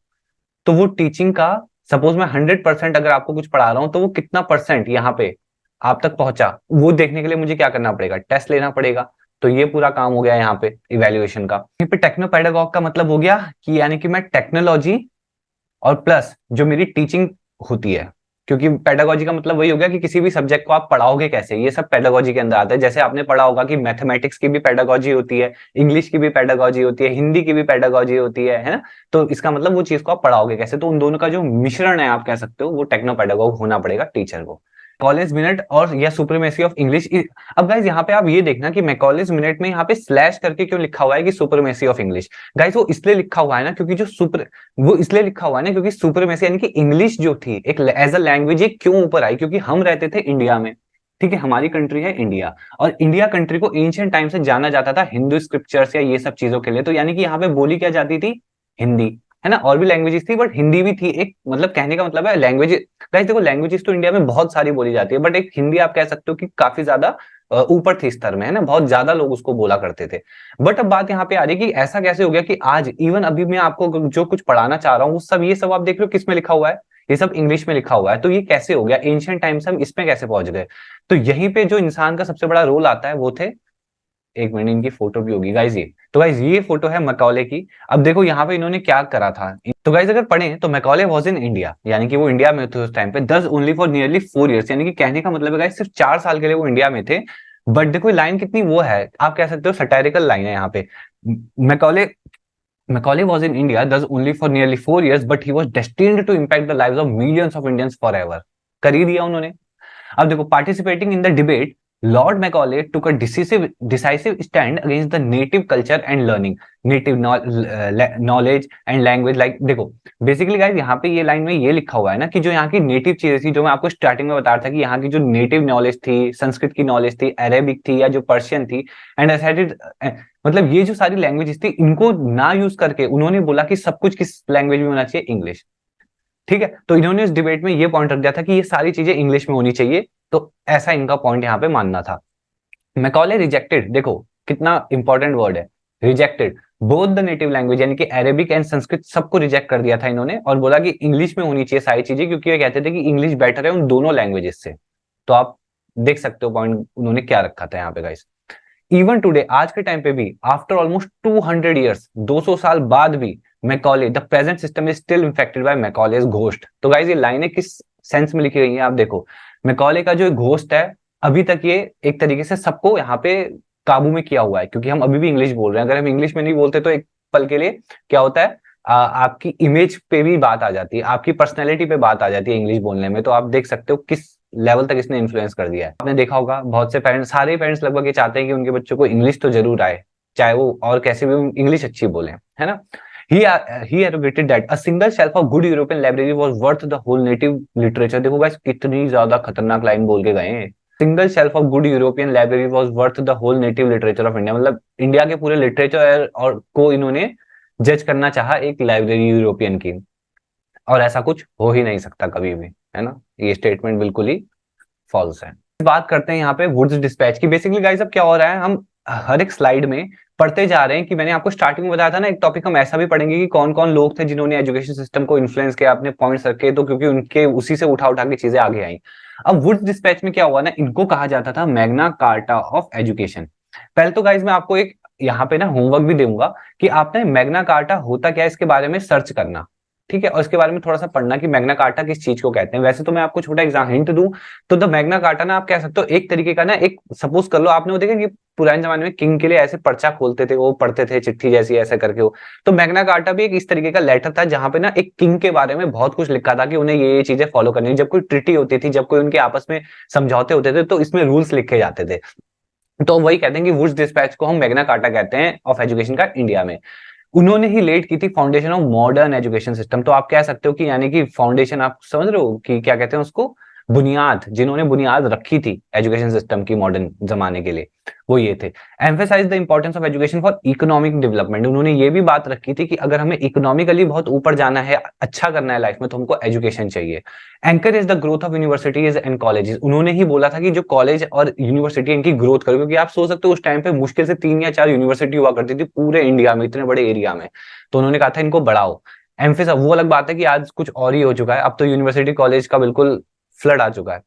तो वो टीचिंग का, सपोज मैं 100% अगर आपको कुछ पढ़ा रहा हूं तो वो कितना परसेंट यहाँ पे आप तक पहुंचा, वो देखने के लिए मुझे क्या करना पड़ेगा, टेस्ट लेना पड़ेगा। तो ये पूरा काम हो गया यहाँ पे इवेल्युएशन का। यहाँ पे टेक्नो पेडागॉग का मतलब हो गया कि यानी कि मैं टेक्नोलॉजी और प्लस जो मेरी टीचिंग होती है, क्योंकि पेडागोजी का मतलब वही हो गया कि किसी भी सब्जेक्ट को आप पढ़ाओगे कैसे, ये सब पेडागोजी के अंदर आता है। जैसे आपने पढ़ा होगा कि मैथमेटिक्स की भी पेडागोजी होती है, इंग्लिश की भी पेडागोजी होती है, हिंदी की भी पेडागोजी होती है ना। तो इसका मतलब वो चीज को आप पढ़ाओगे कैसे, तो उन दोनों का जो मिश्रण है आप कह सकते हो, वो टेक्नो पेडागोग होना पड़ेगा टीचर को। कॉलेज मिनट और या सुप्रीमेसी ऑफ इंग्लिश। अब गाइज यहाँ पे आप ये देखना कि मैकॉलेज मिनट में यहाँ पे स्लैश करके क्यों लिखा हुआ है कि सुप्रीमेसी ऑफ इंग्लिश। गाइज वो इसलिए लिखा हुआ है ना, क्योंकि जो सुपर, वो इसलिए लिखा हुआ है ना क्योंकि सुप्रीमेसी यानी कि इंग्लिश जो थी एक एज अ लैंग्वेज, ये क्यों ऊपर आई, क्योंकि हम रहते थे इंडिया में। ठीक है, हमारी कंट्री है इंडिया, और इंडिया कंट्री को एंशिएंट टाइम से जाना जाता था हिंदू स्क्रिप्चर्स या ये सब चीजों के लिए। तो यानी कि यहाँ पे बोली क्या जाती थी, हिंदी, है ना। और भी लैंग्वेजेस थी बट हिंदी भी थी एक, मतलब कहने का मतलब है लैंग्वेज। गाइस देखो लैंग्वेजेस तो इंडिया में बहुत सारी बोली जाती है, बट एक हिंदी आप कह सकते हो कि काफी ज्यादा ऊपर थी स्तर में, है ना। बहुत ज्यादा लोग उसको बोला करते थे। बट अब बात यहाँ पे आ रही है कि ऐसा कैसे हो गया कि आज इवन अभी मैं आपको जो कुछ पढ़ाना चाह रहा हूँ, सब ये सब आप देख रहे हो किस में लिखा हुआ है, ये सब इंग्लिश में लिखा हुआ है। तो ये कैसे हो गया, एंशिएंट टाइम से हम इसमें कैसे पहुंच गए। तो यहीं पे जो इंसान का सबसे बड़ा रोल आता है वो थे, एक मिनट, इनकी फोटो भी होगी गाइज ये। तो गाइज ये फोटो है मैकॉले की। अब देखो यहाँ पे इन्होंने क्या करा था। तो गाइज अगर पढ़े तो मैकॉले वाज इन इंडिया, यानी कि वो इंडिया में थे उस टाइम पे, दस ओनली फॉर नियरली 4 इयर्स, यानी कि कहने का मतलब है गाइज सिर्फ 4 साल के लिए वो इंडिया में थे। बट देखो लाइन कितनी वो है, आप कह सकते हो सटायरिकल लाइन है यहाँ पे। Macaulay Macaulay was in India thus only for nearly 4 years, but he was destined to impact the lives of millions of Indians forever. कर ही दिया उन्होंने। अब देखो, participating in the debate, Lord Macaulay took a decisive stand against the native culture and learning, native knowledge and language. Like देखो basically guys यहाँ पे ये line में ये लिखा हुआ है ना कि जो यहाँ की नेटिव चीजें थी, जो मैं आपको स्टार्टिंग में बता रहा था कि यहाँ की जो नेटिव नॉलेज थी, संस्कृत की नॉलेज थी, अरेबिक थी या जो पर्शियन थी, एंड मतलब ये जो सारी लैंग्वेजेस थी इनको ना यूज करके उन्होंने बोला कि सब कुछ किस लैंग्वेज में होना चाहिए, इंग्लिश। ठीक है, तो इन्होंने इस डिबेट में ये पॉइंट रख दिया था कि ये सारी चीजें इंग्लिश में होनी चाहिए। तो ऐसा इनका पॉइंट यहाँ पे मानना था। मैकॉले रिजेक्टेड, देखो कितना इंपॉर्टेंट वर्ड है, rejected both the native language, यानी कि अरेबिक एंड संस्कृत सबको रिजेक्ट कर दिया था इन्होंने, और बोला कि इंग्लिश में होनी चाहिए सारी चीजें, क्योंकि ये कहते थे कि इंग्लिश बेटर है उन दोनों लैंग्वेजेस से। तो आप देख सकते हो पॉइंट उन्होंने क्या रखा था यहाँ पे गाइस। इवन टुडे, आज के टाइम पे भी, आफ्टर ऑलमोस्ट 200 ईयर्स, 200 साल बाद भी, Macaulay the present system is still infected by Macaulay's ghost. तो गाइस ये लाइनें किस सेंस में लिखी गई हैं आप देखो, मैकॉले का जो घोस्ट है अभी तक ये एक तरीके से सबको यहाँ पे काबू में किया हुआ है, क्योंकि हम अभी भी इंग्लिश बोल रहे हैं। अगर हम इंग्लिश में नहीं बोलते तो एक पल के लिए क्या होता है, आपकी इमेज पे भी बात आ जाती है, आपकी पर्सनैलिटी पे बात आ जाती है इंग्लिश बोलने में। तो आप देख सकते हो किस लेवल तक इसने इन्फ्लुएंस कर दिया है। आपने देखा होगा बहुत से पेरेंट्स, सारे पेरेंट्स लगभग ये चाहते हैं कि उनके बच्चों को इंग्लिश तो जरूर आए, चाहे वो और कैसे भी इंग्लिश अच्छी बोले, है ना। He advocated that a single shelf of good European library was worth the whole native literature। देखो गाइस कितनी ज्यादा खतरनाक लाइन बोल के गए हैं। Single shelf of good European library was worth the whole native literature of India, मतलब India के पूरे लिटरेचर और को इन्होंने जज करना चाहा एक लाइब्रेरी यूरोपियन की। और ऐसा कुछ हो ही नहीं सकता कभी भी, है ना। ये स्टेटमेंट बिल्कुल ही फॉल्स है। बात करते हैं यहाँ पे वुड्स डिस्पैच की। बेसिकली गाइस अब क्या हो रहा है, हम हर एक स्लाइड में पढ़ते जा रहे हैं कि मैंने आपको स्टार्टिंग में बताया था ना, एक टॉपिक हम ऐसा भी पढ़ेंगे कि कौन कौन लोग थे जिन्होंने एजुकेशन सिस्टम को इन्फ्लुएंस किया, अपने पॉइंट्स रखे, तो क्योंकि उनके उसी से उठा उठा के चीजें आगे आई। अब वुड्स डिस्पैच में क्या हुआ ना, इनको कहा जाता था मैग्ना कार्टा ऑफ एजुकेशन। पहले तो गाइज मैं आपको एक यहाँ पे ना होमवर्क भी दूंगा कि आपने मैग्ना कार्टा होता क्या है इसके बारे में सर्च करना, ठीक है, और इसके बारे में थोड़ा सा पढ़ना कि मैग्ना कार्टा किस चीज को कहते हैं। वैसे तो मैं आपको छोटा एग्जाम हिंट दूं तो द मैग्ना कार्टा ना आप कह सकते हो एक तरीके का ना, एक सपोज कर लो आपने वो देखा कि पुराने जमाने में किंग के लिए ऐसे पर्चा खोलते थे, वो पढ़ते थे चिट्ठी जैसी ऐसे करके वो, तो मैग्ना कार्टा भी एक इस तरीके का लेटर था जहां पे ना एक किंग के बारे में बहुत कुछ लिखा था कि उन्हें ये चीजें फॉलो करनी है। जब कोई ट्रिटी होती थी, जब कोई उनके आपस में समझौते होते थे, तो इसमें रूल्स लिखे जाते थे। तो वही कहते हैं कि वुड्स डिस्पैच को हम मैग्ना कार्टा कहते हैं ऑफ एजुकेशन का इंडिया में। उन्होंने ही लेट की थी foundation of modern education system. तो आप कह सकते हो कि यानी कि फाउंडेशन, आप समझ रहे हो कि क्या कहते हैं उसको, बुनियाद, जिन्होंने बुनियाद रखी थी एजुकेशन सिस्टम की मॉडर्न जमाने के लिए, वो ये थे। Emphasize the importance of education for economic development. उन्होंने ये भी बात रखी थी कि अगर हमें इकोनॉमिकली बहुत ऊपर जाना है, अच्छा करना है लाइफ में, तो हमको एजुकेशन चाहिए। Encourage the growth of universities and colleges. उन्होंने ही बोला था कि जो कॉलेज और यूनिवर्सिटी इनकी ग्रोथ करो, क्योंकि आप सोच सकते हो उस टाइम पे मुश्किल से 3 या 4 यूनिवर्सिटी हुआ करती थी पूरे इंडिया में, इतने बड़े एरिया में। तो उन्होंने कहा था इनको बढ़ाओ। एम्फेसाइज, वो अलग बात है कि आज कुछ और ही हो चुका है, अब तो यूनिवर्सिटी कॉलेज का बिल्कुल फ्लड आ चुका है।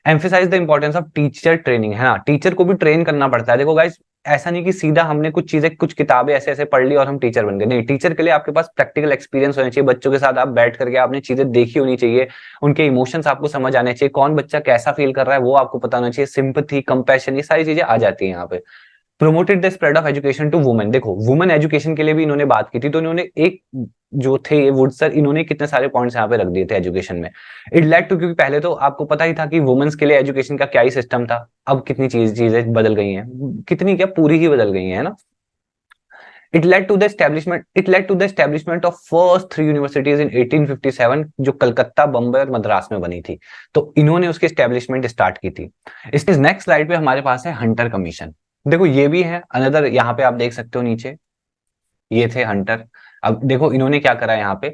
Emphasize the importance of teacher training, है ना, टीचर को भी ट्रेन करना पड़ता है। देखो गाइस ऐसा नहीं कि सीधा हमने कुछ चीजें, कुछ किताबें ऐसे ऐसे पढ़ ली और हम टीचर बन गए, नहीं। टीचर के लिए आपके पास प्रैक्टिकल एक्सपीरियंस होना चाहिए, बच्चों के साथ आप बैठ करके आपने चीजें देखी होनी चाहिए, उनके इमोशंस आपको समझ आने चाहिए, कौन बच्चा कैसा फील कर रहा है वो आपको पता होना चाहिए, सिंपैथी, कंपैशन, ये सारी चीजें आ जाती है यहाँ पे। Promoted the spread of education to women. देखो वुमेन एजुकेशन के लिए भी इन्होंने बात की थी, तो इन्होंने एक जो थे ये वुड सर, इन्होंने कितने सारे पॉइंट्स यहाँ पे रख दिए थे एजुकेशन में। इट लेड टू, क्योंकि पहले तो आपको पता ही था कि वुमेन्स के लिए एजुकेशन का क्या ही सिस्टम था, अब कितनी चीजें बदल गई हैं, कितनी क्या पूरी ही बदल गई हैं, है ना। It led to the establishment of first 3 universities in 1857, जो कलकत्ता, बम्बई और मद्रास में बनी थी। तो इन्होंने उसकी एस्टेब्लिशमेंट स्टार्ट की थी। इसके नेक्स्ट स्लाइड पे हमारे पास है हंटर कमीशन। देखो ये भी है अनदर, यहाँ पे आप देख सकते हो नीचे, ये थे हंटर। अब देखो इन्होंने क्या करा यहाँ पे,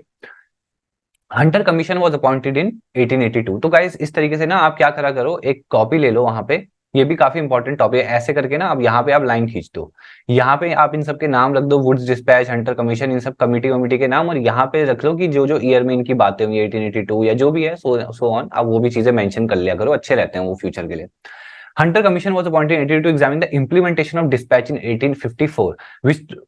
हंटर कमीशन वाज अपॉइंटेड इन 1882। तो गाइस इस तरीके से ना आप क्या करा करो, एक कॉपी ले लो वहां पे, ये भी काफी इंपॉर्टेंट टॉपिक है, ऐसे करके ना अब यहाँ पे आप लाइन खींच दो, यहाँ पे आप इन सब के नाम रख दो, वुड्स डिस्पैच, हंटर कमीशन, इन सब कमिटी वमिटी के नाम, और यहाँ पे रख लो कि जो जो ईयर में इनकी बातें हुई 1882 या जो भी है, सो ऑन, अब वो भी चीजें मेंशन कर लिया करो, अच्छे रहते हैं वो फ्यूचर के लिए। Hunter Commission was appointed in 1882 to examine the implementation of dispatch in 1854,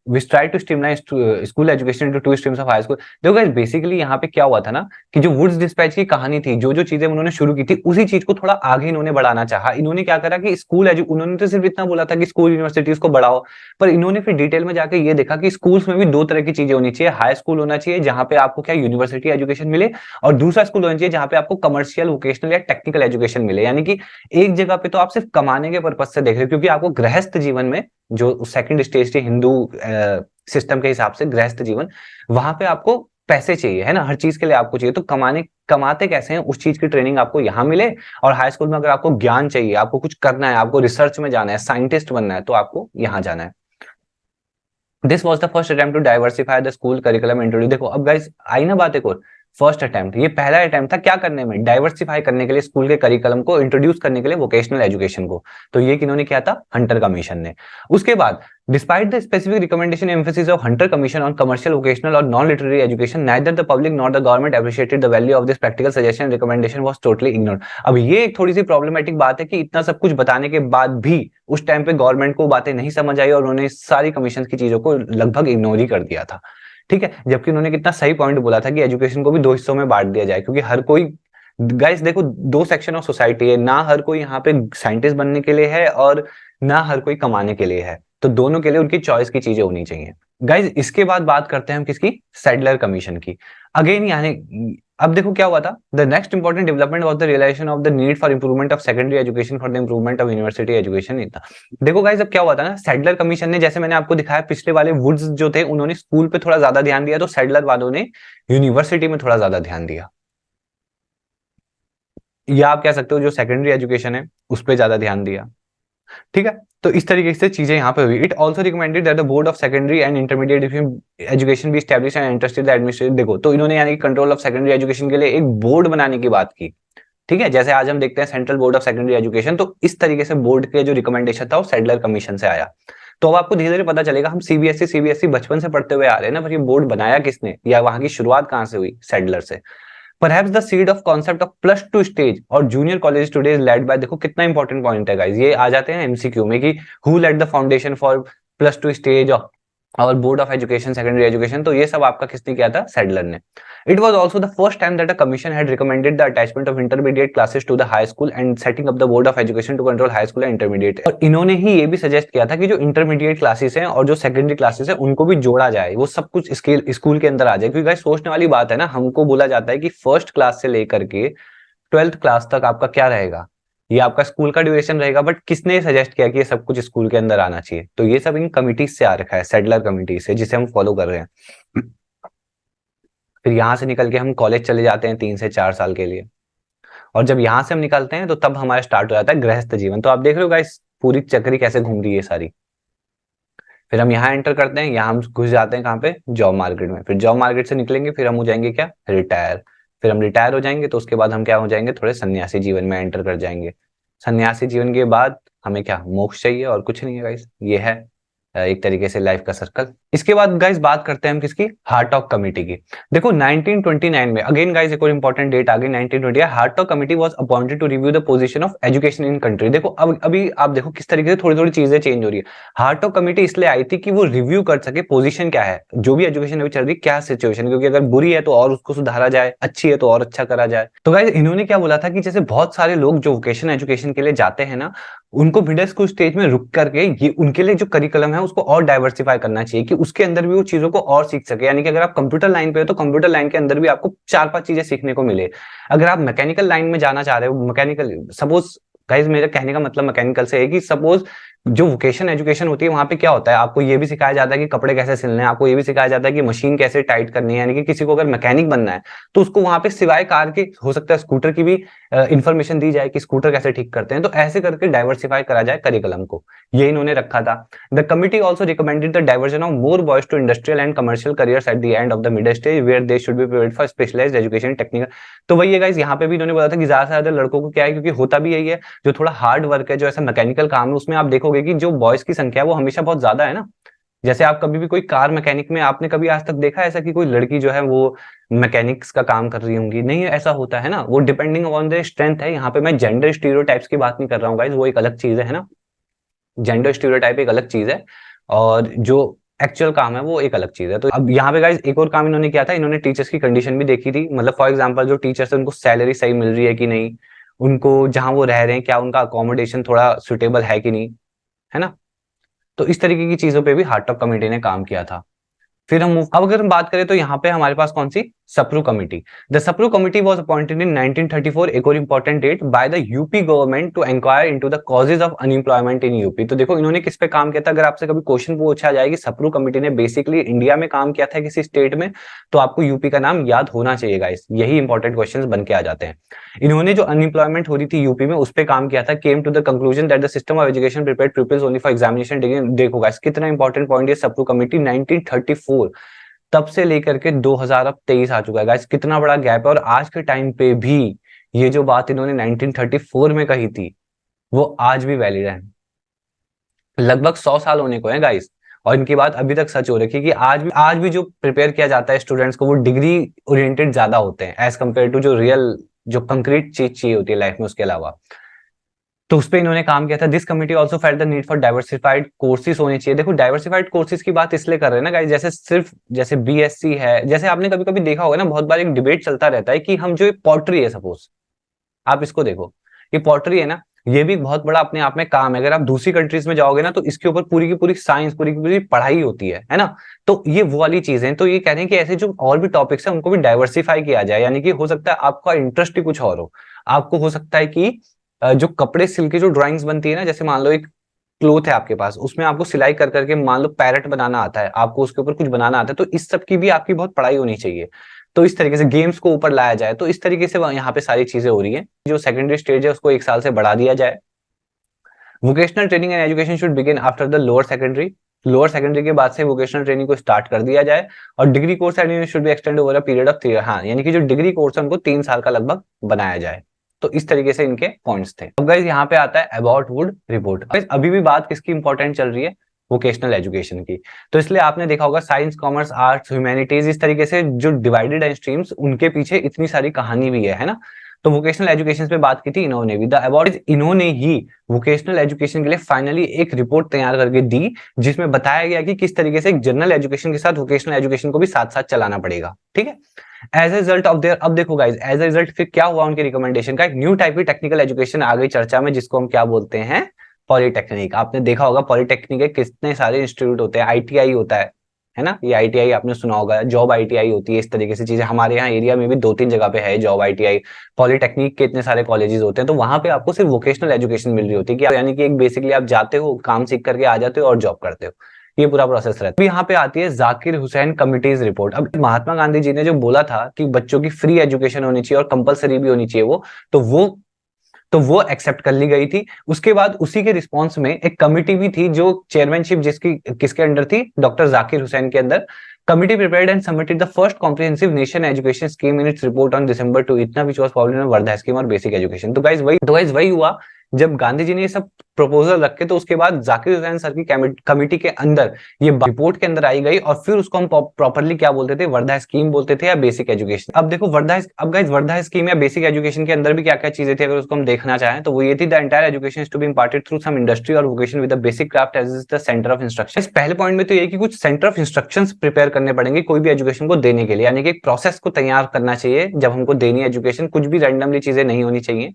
which tried to streamline school education into 2 streams of high school। देखो guys बेसिकली यहाँ पे क्या हुआ था ना कि जो वुड्स डिस्पैच की कहानी थी, जो जो चीजें उन्होंने शुरू की थी, उसी चीज को थोड़ा आगे इन्होंने बढ़ाना चाहा। इन्होंने क्या करा कि उन्होंने तो सिर्फ इतना बोला था कि स्कूल यूनिवर्सिटीज को बढ़ाओ, पर इन्होंने फिर डिटेल में जाके ये देखा कि स्कूल्स में भी 2 तरह की चीजें होनी चाहिए। हाई स्कूल होना चाहिए जहां पे आपको क्या यूनिवर्सिटी एजुकेशन मिले, और दूसरा स्कूल होना चाहिए जहां पे आपको कमर्शियल, वोकेशनल या टेक्निकल एजुकेशन मिले। यानी कि एक जगह पे तो आप सिर्फ कमाने के पर्पज से देख रहे हो, क्योंकि आपको गृहस्थ जीवन में, जो सेकंड स्टेज थी हिंदू सिस्टम के हिसाब से गृहस्थ जीवन, वहां पे आपको पैसे चाहिए, है ना, हर चीज के लिए आपको चाहिए। तो कमाते कैसे हैं उस चीज की ट्रेनिंग आपको यहाँ मिले। और हाई स्कूल में अगर आपको ज्ञान चाहिए, आपको कुछ करना है, आपको रिसर्च में जाना है, साइंटिस्ट बनना है, तो आपको यहाँ जाना है। This was the first attempt to diversify the school curriculum introduce. देखो अब गाइस आई ना बात एक और, फर्स्ट अटेम्प्ट, ये पहला अटेम्प्ट था क्या करने में, डाइवर्सिफाई करने के लिए स्कूल के करिकुलम को, इंट्रोड्यूस करने के लिए वोकेशनल एजुकेशन को। तो ये किन्होंने किया था, हंटर कमीशन ने। उसके बाद despite the specific recommendation emphasis of Hunter commission on commercial, vocational और non literary education, neither the public nor the government appreciated the value of this practical suggestion, recommendation was totally ignored. अब ये एक थोड़ी सी problematic बात है कि इतना सब कुछ बताने के बाद भी उस टाइम पे गवर्नमेंट को बातें नहीं समझ आई और उन्होंने सारी कमीशन की चीजों को लगभग इग्नोर ही कर दिया था, ठीक है। जबकि उन्होंने कितना सही पॉइंट बोला था कि एजुकेशन को भी 2 हिस्सों में बांट दिया जाए, क्योंकि हर कोई, गाइस देखो 2 सेक्शन ऑफ सोसाइटी है ना, हर कोई यहाँ पे साइंटिस्ट बनने के लिए है और ना हर कोई कमाने के लिए है। तो दोनों के लिए उनकी चॉइस की चीजें होनी चाहिए। गाइज इसके बाद बात करते हैं हम किसकी, सैडलर कमीशन की। अगेन यानी अब देखो क्या हुआ था, the next important development was the realization of the need for improvement of secondary education for the improvement of university education. देखो गाइज अब क्या हुआ था ना, सैडलर कमीशन ने, जैसे मैंने आपको दिखाया पिछले वाले वुड्स जो थे उन्होंने स्कूल पे थोड़ा ज्यादा ध्यान दिया, तो सैडलर वालों ने यूनिवर्सिटी में थोड़ा ज्यादा ध्यान दिया, या आप कह सकते हो जो सेकेंडरी एजुकेशन है उस पर ज्यादा ध्यान दिया। ठीक है, तो इस तरीके से चीजें यहाँ पे हुई। It also recommended that the board of secondary and intermediate education भी एस्टैब्लिश एंड इंटरेस्टेड एडमिनिस्ट्रेटिव। देखो तो इन्होंने यानी कंट्रोल ऑफ सेकेंडरी एजुकेशन के लिए एक बोर्ड बनाने की बात की। ठीक है, जैसे आज हम देखते हैं central board of secondary education, तो इस तरीके से बोर्ड के जो रिकमेंडेशन था वो सैडलर कमीशन से आया। तो अब आपको धीरे धीरे पता चलेगा, हम सीबीएसई बचपन से पढ़ते हुए आ रहे हैं ना, पर ये बोर्ड बनाया किसने या वहां की शुरुआत कहां से हुई, सैडलर से। Perhaps the seed of concept of +2 stage और junior college today is led by, देखो कितना इंपॉर्टेंट पॉइंट है गाइस, ये आ जाते हैं एमसीक्यू में कि who laid the foundation for +2 stage और board of education secondary education, तो ये सब आपका किसने किया था, सैडलर ने। It was also the first time that a commission had recommended the attachment of intermediate classes to the high school and setting up the board of education to control high school and intermediate. और इन्होंने ही ये भी suggest किया था कि जो intermediate classes हैं और जो सेकेंडरी क्लासेस हैं उनको भी जोड़ा जाए, वो सब कुछ स्कूल के अंदर आ जाए। क्योंकि गाइस सोचने वाली बात है ना, हमको बोला जाता है कि फर्स्ट क्लास से लेकर के 12th क्लास तक आपका क्या रहेगा, ये आपका स्कूल का ड्यूरेशन रहेगा, बट किसने सजेस्ट किया कि ये सब कुछ स्कूल के अंदर आना चाहिए, तो ये सब इन कमिटीज से आ रखा है, सैडलर कमिटी से, जिसे हम फॉलो कर रहे हैं। फिर यहां से निकल के हम कॉलेज चले जाते हैं 3 से 4 साल के लिए, और जब यहां से हम निकलते हैं तो तब हमारा स्टार्ट हो जाता है गृहस्थ जीवन। तो आप देख रहे हो गाइस पूरी चक्री कैसे घूम रही है सारी। फिर हम यहाँ एंटर करते हैं, यहाँ हम घुस जाते हैं कहाँ पे, जॉब मार्केट में। फिर जॉब मार्केट से निकलेंगे, फिर हम हो जाएंगे क्या, रिटायर। फिर हम रिटायर हो जाएंगे तो उसके बाद हम क्या हो जाएंगे, थोड़े सन्यासी जीवन में एंटर कर जाएंगे। सन्यासी जीवन के बाद हमें क्या, मोक्ष चाहिए, और कुछ नहीं है गाइस, ये है एक तरीके से लाइफ का सर्कल। इसके बाद गाइस बात करते हैं हम किसकी, हार्टॉग कमेटी की। देखो 1929 में, अगेन गाइस एक और इंपॉर्टेंट डेट आ गई 1920, Hartog committee was appointed to review the position of education in country. देखो अब अभी आप देखो किस तरीके से थोड़ी थोड़ी चीजें चेंज हो रही है। हार्टॉग कमेटी इसलिए आई थी कि वो रिव्यू कर सके पोजीशन क्या है, जो भी एजुकेशन अभी चल रही है क्या सिचुएशन, क्योंकि अगर बुरी है तो और उसको सुधारा जाए, अच्छी है तो और अच्छा करा जाए। तो गाइस इन्होंने क्या बोला था कि जैसे बहुत सारे लोग जो वोकेशनल एजुकेशन के लिए जाते हैं ना, उनको मिडिल स्कूल स्टेज में रुक करके ये उनके लिए जो करिकुलम है उसको और डाइवर्सिफाई करना चाहिए, कि उसके अंदर भी वो चीजों को और सीख सके। यानी कि अगर आप कंप्यूटर लाइन पे हो तो कंप्यूटर लाइन के अंदर भी आपको 4-5 चीजें सीखने को मिले। अगर आप मैकेनिकल लाइन में जाना चाह रहे हो, मैकेनिकल सपोज, गाइस मेरा कहने का मतलब मैकेनिकल से है कि सपोज जो वोकेशन एजुकेशन होती है वहां पे क्या होता है, आपको ये भी सिखाया जाता है कि कपड़े कैसे सिलने हैं, आपको ये भी सिखाया जाता है कि मशीन कैसे टाइट करनी है। यानी कि किसी को अगर मैकेनिक बनना है तो उसको वहां पे सिवाय कार के हो सकता है स्कूटर की भी इंफॉर्मेशन दी जाए कि स्कूटर कैसे ठीक करते हैं। तो ऐसे करके डाइवर्सिफाई करा जाए करिकुलम को, ये इन्होंने रखा था। The committee also recommended the diversion of more boys to industrial and commercial careers at the end of the middle stage where they should be prepared for specialized education technical. तो वही है guys, यहाँ पे भी इन्होंने बोला था कि ज्यादा से ज्यादा लड़कों को क्या है, क्योंकि होता भी यही है, जो थोड़ा हार्ड वर्क है, जो ऐसा मैकेनिकल काम है, उसमें आप देखोगे कि जो बॉयज की संख्या है वो हमेशा बहुत ज्यादा है ना। जैसे आप कभी भी कोई कार मैकेनिक में आपने कभी आज तक देखा ऐसा कि कोई लड़की जो है वो मैकेनिक्स का काम कर रही होंगी, नहीं ऐसा होता है ना, वो डिपेंडिंग ऑन द स्ट्रेंथ है। यहाँ पे मैं जेंडर स्टीरियोटाइप्स की बात नहीं कर रहा हूँ गाइस, वो एक अलग चीज है ना, जेंडर स्टीरियोटाइप एक अलग चीज है और जो एक्चुअल काम है वो एक अलग चीज है। तो अब यहाँ पे गाइस एक और काम इन्होंने किया था, इन्होंने टीचर्स की कंडीशन भी देखी थी। मतलब फॉर एग्जांपल जो टीचर्स है उनको सैलरी सही मिल रही है कि नहीं, उनको जहां वो रह रहे हैं क्या उनका अकोमोडेशन थोड़ा सुटेबल है कि नहीं, है ना। तो इस तरीके की चीजों पे भी हार्टॉग कमेटी ने काम किया था। फिर हम अब अगर हम बात करें तो यहाँ पे हमारे पास कौन सी, Sapru committee. The Sapru committee was appointed in 1934, एक और important date, by the UP government to inquire into the causes of unemployment in UP. तो देखो इन्होंने किस पे काम किया था, अगर आपसे कभी क्वेश्चन पूछा जाए कि सप्रू कमिटी ने बेसिकली इंडिया में काम किया था किसी स्टेट में, तो आपको यूपी का नाम याद होना चाहिए गाइस, यही इंपॉर्टेंट क्वेश्चन बन के आ जाते हैं। इन्होंने जो अनएम्प्लॉयमेंट हो रही थी यूपी में उस पे काम किया था, came to the conclusion that the system of education prepared peoples only for examination. देखो गाइस कितना इंपॉर्टेंट पॉइंट है, सप्रू कमिटी 1934 तब से लेकर के 2023 आ चुका है गाइस, कितना बड़ा गैप है। और आज के टाइम पे भी ये जो बात इन्होंने 1934 में कही थी वो आज भी वैलिड है। लगभग 100 साल होने को है गाइस, और इनकी बात अभी तक सच हो रखी है कि आज भी जो प्रिपेयर किया जाता है स्टूडेंट्स को वो डिग्री ओरिएंटेड ज्यादा होते हैं एज कम्पेयर टू जो रियल जो कंक्रीट चीज चाहिए होती है लाइफ में उसके अलावा। तो उस पे इन्होंने काम किया था। This committee also felt the need for diversified courses होने चाहिए। देखो डाइवर्सिफाइड कोर्सेज की बात इसलिए कर रहे हैं ना गाइस, जैसे सिर्फ जैसे बीएससी है, जैसे आपने कभी कभी देखा होगा ना, बहुत बार एक डिबेट चलता रहता है कि हम जो पॉटरी है, सपोज आप इसको देखो, ये पॉटरी है ना, ये भी बहुत बड़ा अपने आप में काम है। अगर आप दूसरी कंट्रीज में जाओगे ना तो इसके ऊपर पूरी की पूरी साइंस, पूरी की पूरी पढ़ाई होती है ना। तो ये वो वाली चीजें हैं। तो ये कह रहे हैं कि ऐसे जो और भी टॉपिक्स हैं उनको भी डाइवर्सिफाई किया जाए, यानी कि हो सकता है आपका इंटरेस्ट ही कुछ और हो। आपको हो सकता है कि जो कपड़े सिल के जो ड्राइंग्स बनती है ना, जैसे मान लो एक क्लोथ है आपके पास, उसमें आपको सिलाई कर करके मान लो पैरेट बनाना आता है, आपको उसके ऊपर कुछ बनाना आता है, तो इस सब की भी आपकी बहुत पढ़ाई होनी चाहिए। तो इस तरीके से गेम्स को ऊपर लाया जाए, तो इस तरीके से यहाँ पे सारी चीजें हो रही है। जो सेकेंडरी स्टेज है उसको 1 साल से बढ़ा दिया जाए। Vocational training and education should begin after the lower secondary. Lower secondary के बाद से वोकेशनल ट्रेनिंग को स्टार्ट कर दिया जाए। और degree course should be extend over a period of 3 year. हाँ, यानी कि जो डिग्री कोर्स है उनको 3 साल का लगभग बनाया जाए। तो इस तरीके से इनके पॉइंट्स थे। अब गाइस यहाँ पे आता है अबाउट वुड रिपोर्ट। अभी भी बात किसकी इंपॉर्टेंट चल रही है? वोकेशनल एजुकेशन की। तो इसलिए आपने देखा होगा साइंस, कॉमर्स, आर्ट्स, ह्यूमैनिटीज, इस तरीके से जो डिवाइडेड है स्ट्रीम्स, उनके पीछे इतनी सारी कहानी भी है ना। तो वोकेशनल एजुकेशन पे बात की थी इन्होंने भी। द अबाउट इन्होंने ही वोकेशनल एजुकेशन के लिए फाइनली एक रिपोर्ट तैयार करके दी, जिसमें बताया गया कि किस तरीके से एक जनरल एजुकेशन के साथ वोकेशनल एजुकेशन को भी साथ साथ चलाना पड़ेगा। ठीक है। As a result of their, अब देखो गाइज, एज ए रिजल्ट फिर क्या हुआ उनके रिकमेंडेशन का? एक न्यू टाइप की टेक्निकल एजुकेशन आ गई चर्चा में, जिसको हम क्या बोलते हैं? पॉलिटेक्निक। आपने देखा होगा पॉलिटेक्निक के कितने सारे इंस्टीट्यूट होते हैं। आईटीआई होता है ना। ये आईटीआई आपने सुना होगा, जॉब आईटीआई होती है, इस तरीके से चीजें हमारे यहाँ एरिया में भी 2-3 जगह पे है जॉब आईटीआई। पॉलिटेक्निक के इतने सारे कॉलेजेस होते हैं, तो वहां पे आपको सिर्फ वोकेशनल एजुकेशन मिल रही होती है, कि यानी कि एक बेसिकली आप जाते हो, काम सीख करके आ जाते हो और जॉब करते हो। ये पूरा प्रोसेस रहता है। यहाँ पे आती है जाकिर हुसैन कमिटीज रिपोर्ट। अब महात्मा गांधी जी ने जो बोला था कि बच्चों की फ्री एजुकेशन होनी चाहिए और कंपलसरी भी होनी चाहिए वो एक्सेप्ट कर ली गई थी। उसके बाद उसी के रिस्पॉन्स में एक कमिटी भी थी, जो चेयरमैनशिप जिसकी किसके अंडर थी? डॉक्टर जाकिर हुसैन के अंदर। Committee prepared and submitted the first comprehensive nation education scheme in its report on December 2 इतना which was published in Wardha scheme और बेसिक एजुकेशन। तो गाइस वही हुआ, जब गांधी जी ने ये सब प्रपोजल रखे तो उसके बाद जाकिर हुसैन सर की कमिटी के अंदर ये रिपोर्ट के अंदर आई गई, और फिर उसको हम प्रॉपरली क्या बोलते थे? वर्धा स्कीम बोलते थे या बेसिक एजुकेशन। अब देखो अब गाइस वर्धा स्कीम या बेसिक एजुकेशन के अंदर भी क्या क्या चीजें थी, अगर उसको हम देखना चाहें तो वो ये थी: the entire education to be imparted through some industry और vocation with the basic craft as the centre of instruction. पहले पॉइंट में तो ये कि कुछ सेंटर ऑफ इंस्ट्रक्शन प्रिपेयर करने पड़ेंगे कोई भी एजुकेशन को देने के लिए, यानी कि एक प्रोसेस को तैयार करना चाहिए जब हमको देनी एजुकेशन, कुछ भी रैंडमली चीजें नहीं होनी चाहिए।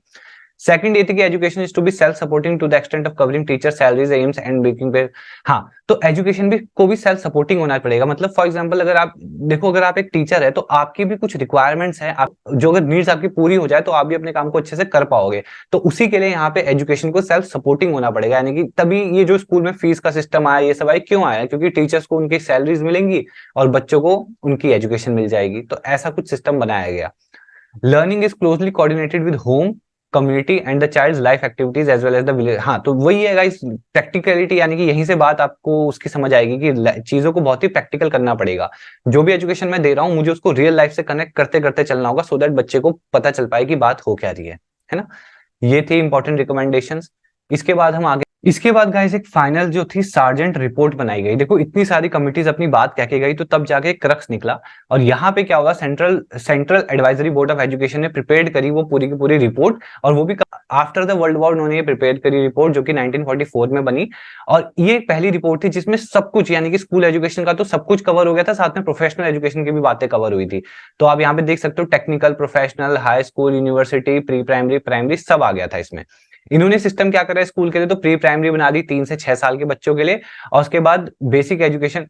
सेकंड ये थी कि education is to be self supporting to the extent of covering teacher salaries, aims and making pay. हाँ, तो एजुकेशन भी को भी सेल्फ सपोर्टिंग होना पड़ेगा। मतलब फॉर एग्जांपल अगर आप देखो, अगर आप एक टीचर है तो आपकी भी कुछ रिक्वायरमेंट्स हैं, आप जो अगर नीड्स आपकी पूरी हो जाए तो आप भी अपने काम को अच्छे से कर पाओगे। तो उसी के लिए यहाँ पे एजुकेशन को सेल्फ सपोर्टिंग होना पड़ेगा, यानी कि तभी ये जो स्कूल में फीस का सिस्टम आया, ये सब आया, क्यों आया? क्योंकि टीचर्स को उनकी सैलरीज मिलेंगी और बच्चों को उनकी एजुकेशन मिल जाएगी। तो ऐसा कुछ सिस्टम बनाया गया। Learning is closely coordinated with home, community and the child's life activities as well as the village. हाँ, तो वही है गाइस प्रैक्टिकलिटी, यानी कि यहीं से बात आपको उसकी समझ आएगी कि चीजों को बहुत ही प्रैक्टिकल करना पड़ेगा। जो भी एजुकेशन मैं दे रहा हूँ मुझे उसको रियल लाइफ से कनेक्ट करते करते चलना होगा, सो दैट बच्चे को पता चल पाए कि बात हो क्या रही है ना। ये थी इंपॉर्टेंट रिकमेंडेशंस। इसके बाद हम आगे, इसके बाद गाइस एक फाइनल जो थी सार्जेंट रिपोर्ट बनाई गई। देखो इतनी सारी कमिटीज अपनी बात कह के गई, तो तब जाके एक क्रक्स निकला। और यहाँ पे क्या होगा, central advisory board of education ने प्रिपेयर करी वो पूरी की पूरी रिपोर्ट, और वो भी आफ्टर द वर्ल्ड वॉर उन्होंने प्रिपेयर करी रिपोर्ट, जो कि 1944 में बनी। और ये पहली रिपोर्ट थी जिसमें सब कुछ, यानी कि स्कूल एजुकेशन का तो सब कुछ कवर हो गया था, साथ में प्रोफेशनल एजुकेशन की भी बातें कवर हुई थी। तो आप यहाँ पे देख सकते हो technical, professional, high school, university, pre primary, primary सब आ गया था इसमें। इन्होंने सिस्टम क्या करा स्कूल के लिए, तो प्री प्राइमरी बना दी 3 से 6 साल के बच्चों के लिए, और उसके बाद बेसिक एजुकेशन,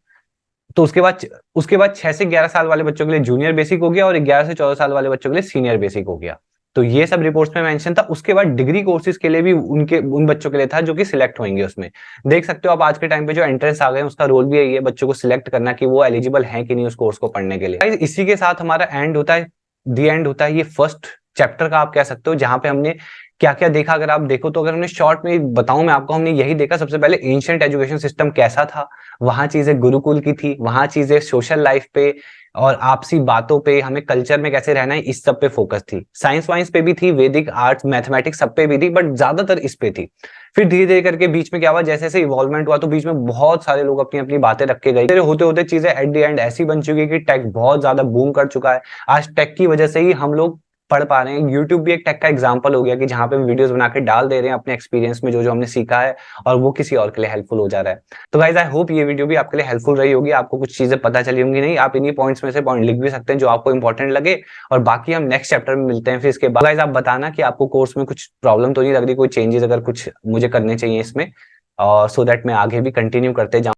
तो उसके बाद 6 से 11 साल वाले बच्चों के लिए जूनियर बेसिक हो गया, और 11 से 14 साल वाले बच्चों के लिए सीनियर बेसिक हो गया। तो ये सब रिपोर्ट्स में मेंशन था। उसके बाद डिग्री कोर्सेज के लिए भी उन बच्चों के लिए था जो कि सिलेक्ट होंगे उसमें। देख सकते हो आप आज के टाइम पे जो एंट्रेंस आ गए उसका रोल भी यही है, बच्चों को सिलेक्ट करना कि वो एलिजिबल है कि नहीं उस कोर्स को पढ़ने के लिए। इसी के साथ हमारा एंड होता है, दी एंड होता है ये फर्स्ट चैप्टर का, आप कह सकते हो, जहां पे हमने क्या क्या देखा। अगर आप देखो तो, अगर हमने शॉर्ट में बताऊं मैं आपको, हमने यही देखा सबसे पहले एंशिएंट एजुकेशन सिस्टम कैसा था, वहां चीजें गुरुकुल की थी, वहां चीजें सोशल लाइफ पे और आपसी बातों पे, हमें कल्चर में कैसे रहना है, इस सब पे फोकस थी। साइंस वाइंस पे भी थी, वैदिक आर्ट्स मैथमेटिक्स सब पे भी थी, बट ज्यादातर इस पे थी। फिर धीरे धीरे करके बीच में क्या हुआ, जैसे जैसे इवॉल्वमेंट हुआ तो बीच में बहुत सारे लोग अपनी अपनी बातें रख के गए, होते होते चीजें एट द एंड ऐसी बन चुकी है कि टेक बहुत ज्यादा बूम कर चुका है। आज टेक की वजह से ही हम लोग पढ़ पा रहे हैं। यूट्यूब भी एक टेक का एग्जाम्पल हो गया कि जहाँ पे हम वीडियोस बना के डाल दे रहे हैं अपने एक्सपीरियंस में जो जो हमने सीखा है, और वो किसी और के लिए हेल्पफुल हो जा रहा है। तो गाइज आई होप ये वीडियो भी आपके लिए हेल्पफुल रही होगी, आपको कुछ चीजें पता चली होंगी। नहीं, आप इन्हीं पॉइंट्स में से पॉइंट लिख भी सकते हैं जो आपको इंपॉर्टेंट लगे, और बाकी हम नेक्स्ट चैप्टर में मिलते हैं। फिर इसके बाद गाइज आप बताना कि आपको कोर्स में कुछ प्रॉब्लम तो नहीं लग रही, कोई चेंजेस अगर कुछ मुझे करने चाहिए इसमें, और सो दैट मैं आगे भी कंटिन्यू करते जाऊँ।